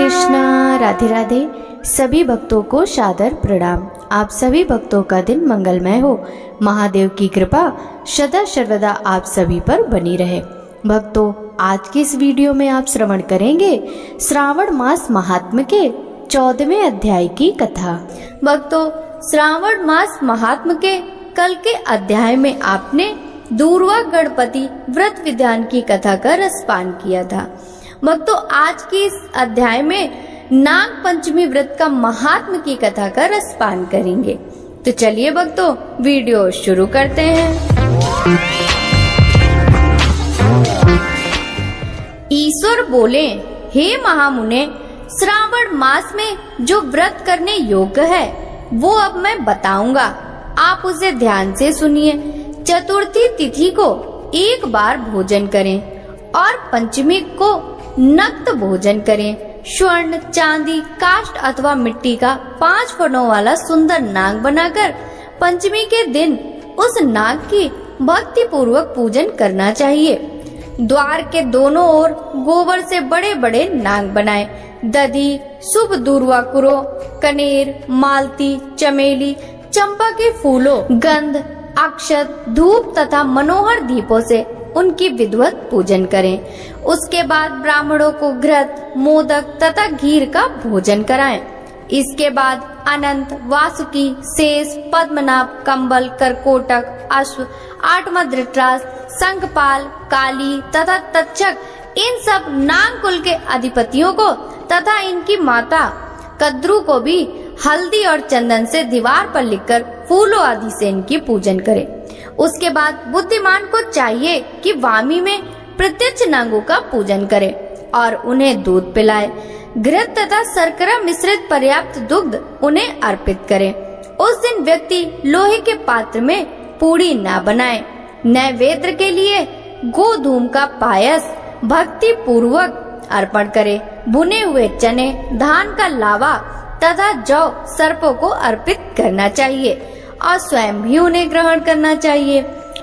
कृष्णा, राधे राधे। सभी भक्तों को सादर प्रणाम। आप सभी भक्तों का दिन मंगलमय हो। महादेव की कृपा सदा सर्वदा आप सभी पर बनी रहे। भक्तों, आज की इस वीडियो में आप श्रवण करेंगे श्रावण मास महात्म्य के 14वें अध्याय की कथा। भक्तों, श्रावण मास महात्म्य के कल के अध्याय में आपने दूर्वा गणपति व्रत विधान की कथा का रसपान किया था। भक्तों, आज की इस अध्याय में नाग पंचमी व्रत का महात्म्य की कथा का रसपान करेंगे। तो चलिए भक्तों, वीडियो शुरू करते हैं। ईश्वर बोले, हे महामुने, श्रावण मास में जो व्रत करने योग्य है वो अब मैं बताऊंगा, आप उसे ध्यान से सुनिए। चतुर्थी तिथि को एक बार भोजन करें और पंचमी को नक्त भोजन करें। स्वर्ण, चांदी, काष्ठ अथवा मिट्टी का 5 फनों वाला सुंदर नाग बनाकर पंचमी के दिन उस नाग की भक्ति पूर्वक पूजन करना चाहिए। द्वार के दोनों ओर गोबर से बड़े बड़े नाग बनाएं। दधी, शुभ दूर्वा कुरो, कनेर, मालती, चमेली, चंपा के फूलों, गंध, अक्षत, धूप तथा मनोहर दीपों से उनकी विधिवत पूजन करें। उसके बाद ब्राह्मणों को घृत, मोदक तथा घीर का भोजन कराएं। इसके बाद अनंत, वासुकी, शेष, पद्मनाभ, कंबल, करकोटक, अश्व, आठवां धृतराष्ट्र, शंखपाल, काली तथा तक्षक, इन सब नाग कुल के अधिपतियों को तथा इनकी माता कद्रू को भी हल्दी और चंदन से दीवार पर लिखकर फूलों आदि से इनकी पूजन करें। उसके बाद बुद्धिमान को चाहिए कि वामी में प्रत्यक्ष नागों का पूजन करे और उन्हें दूध पिलाए। घृत तथा शर्करा मिश्रित पर्याप्त दुग्ध उन्हें अर्पित करे। उस दिन व्यक्ति लोहे के पात्र में पूड़ी न बनाए। नैवेद्य के लिए गोधूम का पायस भक्ति पूर्वक अर्पण करे। भुने हुए चने, धान का लावा तथा जौ सर्पों को अर्पित करना चाहिए और स्वयं भी उन्हें ग्रहण करना चाहिए।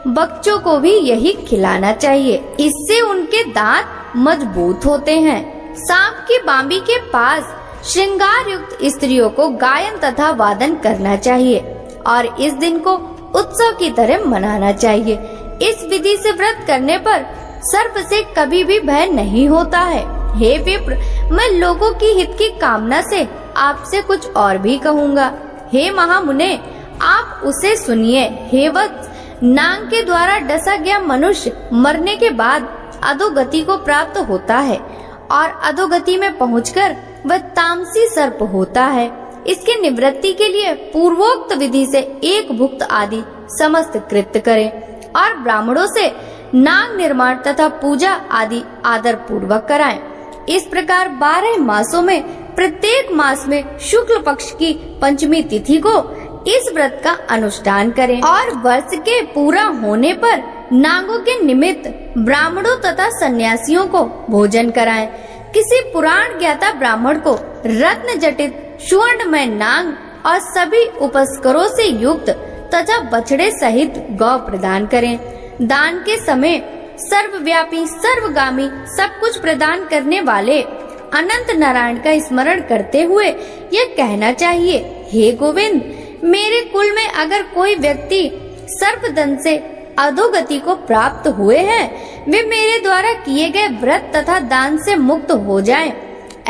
बच्चों को भी यही खिलाना चाहिए, इससे उनके दांत मजबूत होते हैं। सांप की बांबी के पास श्रृंगार युक्त स्त्रियों को गायन तथा वादन करना चाहिए और इस दिन को उत्सव की तरह मनाना चाहिए। इस विधि से व्रत करने पर सर्प से कभी भी भय नहीं होता है। हे विप्र, मैं लोगों की हित की कामना से आपसे कुछ और भी कहूँगा। हे महामुने, आप उसे सुनिए। हे वत्स, नाग के द्वारा डसा गया मनुष्य मरने के बाद अधोगति को प्राप्त होता है और अधोगति में पहुंचकर वह तामसी सर्प होता है। इसके निवृत्ति के लिए पूर्वोक्त विधि से एक भुक्त आदि समस्त कृत्य करें और ब्राह्मणों से नाग निर्माण तथा पूजा आदि आदर पूर्वक कराएं। इस प्रकार 12 मासों में प्रत्येक मास में शुक्ल पक्ष की पंचमी तिथि को इस व्रत का अनुष्ठान करें और वर्ष के पूरा होने पर नागों के निमित्त ब्राह्मणों तथा सन्यासियों को भोजन कराएं। किसी पुराण ज्ञाता ब्राह्मण को रत्न जटित सुवर्णमय नाग और सभी उपस्करों से युक्त तथा बछड़े सहित गौ प्रदान करें। दान के समय सर्वव्यापी, सर्वगामी, सब कुछ प्रदान करने वाले अनंत नारायण का स्मरण करते हुए यह कहना चाहिए, हे गोविंद, मेरे कुल में अगर कोई व्यक्ति सर्पदंश से अधोगति को प्राप्त हुए हैं, वे मेरे द्वारा किए गए व्रत तथा दान से मुक्त हो जाएं।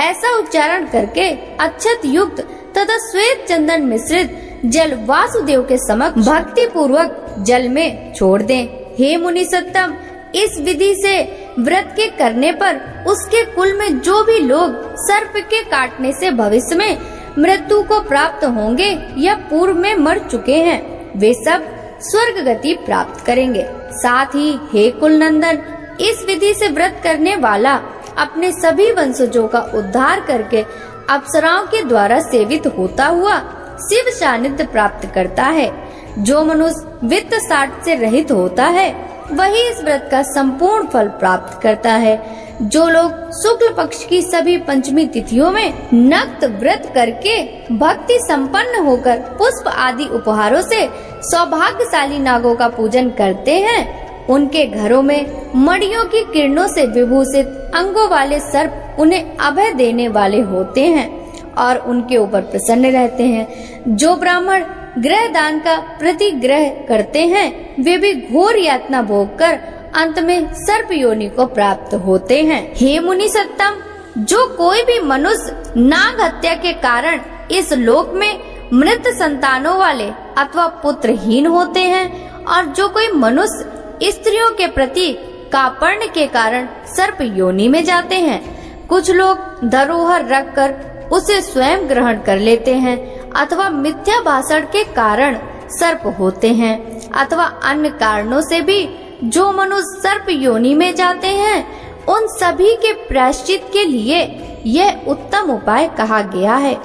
ऐसा उच्चारण करके अक्षत युक्त तथा श्वेत चंदन मिश्रित जल वासुदेव के समक्ष भक्ति पूर्वक जल में छोड़ दें। हे मुनि सत्तम, इस विधि से व्रत के करने पर उसके कुल में जो भी लोग सर्प के काटने से भविष्य में मृत्यु को प्राप्त होंगे या पूर्व में मर चुके हैं, वे सब स्वर्ग गति प्राप्त करेंगे। साथ ही हे कुल नंदन, इस विधि से व्रत करने वाला अपने सभी वंशजों का उद्धार करके अप्सराओं के द्वारा सेवित होता हुआ शिव सानिध्य प्राप्त करता है। जो मनुष्य वित्त साठ से रहित होता है वही इस व्रत का संपूर्ण फल प्राप्त करता है। जो लोग शुक्ल पक्ष की सभी पंचमी तिथियों में नक्त व्रत करके भक्ति संपन्न होकर पुष्प आदि उपहारों से सौभाग्यशाली नागों का पूजन करते हैं, उनके घरों में मणियों की किरणों से विभूषित अंगों वाले सर्प उन्हें अभय देने वाले होते हैं और उनके ऊपर प्रसन्न रहते हैं। जो ब्राह्मण ग्रह दान का प्रतिग्रह करते हैं वे भी घोर यातना भोग कर अंत में सर्प योनि को प्राप्त होते हैं। हे मुनि सत्तम, जो कोई भी मनुष्य नाग हत्या के कारण इस लोक में मृत संतानों वाले अथवा पुत्रहीन होते हैं और जो कोई मनुष्य स्त्रियों के प्रति कापर्ण के कारण सर्प योनि में जाते हैं, कुछ लोग धरोहर रखकर उसे स्वयं ग्रहण कर लेते हैं अथवा मिथ्या भाषण के कारण सर्प होते हैं अथवा अन्य कारणों से भी जो मनुष्य सर्प योनि में जाते हैं, उन सभी के प्रायश्चित के लिए यह उत्तम उपाय कहा गया है।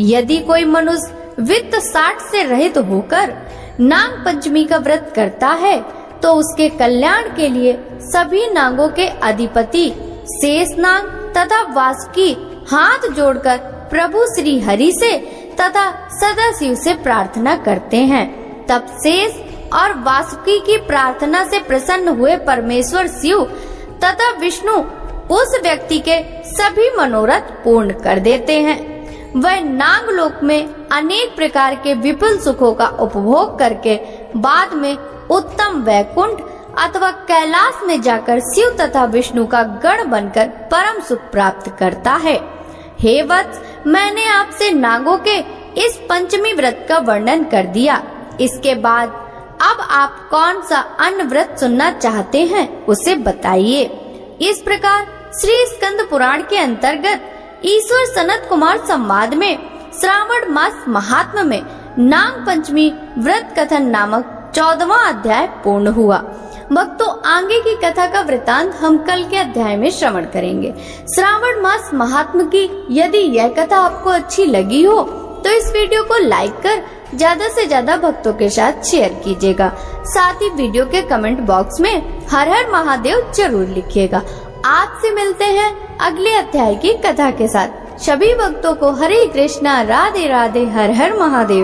यदि कोई मनुष्य वित्त 60 से रहित होकर नाग पंचमी का व्रत करता है तो उसके कल्याण के लिए सभी नागों के अधिपति शेषनाग तथा वासुकी हाथ जोड़कर प्रभु श्री हरि से तथा सदा शिव से प्रार्थना करते हैं। तब शेष और वासुकी की प्रार्थना से प्रसन्न हुए परमेश्वर शिव तथा विष्णु उस व्यक्ति के सभी मनोरथ पूर्ण कर देते हैं। वह नागलोक में अनेक प्रकार के विपुल सुखों का उपभोग करके बाद में उत्तम वैकुंठ अथवा कैलाश में जाकर शिव तथा विष्णु का गण बनकर परम सुख प्राप्त करता है। हे वत्स, मैंने आपसे नागों के इस पंचमी व्रत का वर्णन कर दिया। इसके बाद अब आप कौन सा अन्य व्रत सुनना चाहते हैं उसे बताइए। इस प्रकार श्री स्कंद पुराण के अंतर्गत ईश्वर सनत कुमार संवाद में श्रावण मास महात्म्य में नाग पंचमी व्रत कथन नामक 14वां अध्याय पूर्ण हुआ। भक्तों, आगे की कथा का वृतांत हम कल के अध्याय में श्रवण करेंगे। श्रावण मास महात्म्य की यदि यह कथा आपको अच्छी लगी हो तो इस वीडियो को लाइक कर ज्यादा से ज्यादा भक्तों के साथ शेयर कीजिएगा। साथ ही वीडियो के कमेंट बॉक्स में हर हर महादेव जरूर लिखिएगा। आपसे मिलते हैं अगले अध्याय की कथा के साथ। सभी भक्तों को हरे कृष्णा, राधे राधे, हर हर महादेव।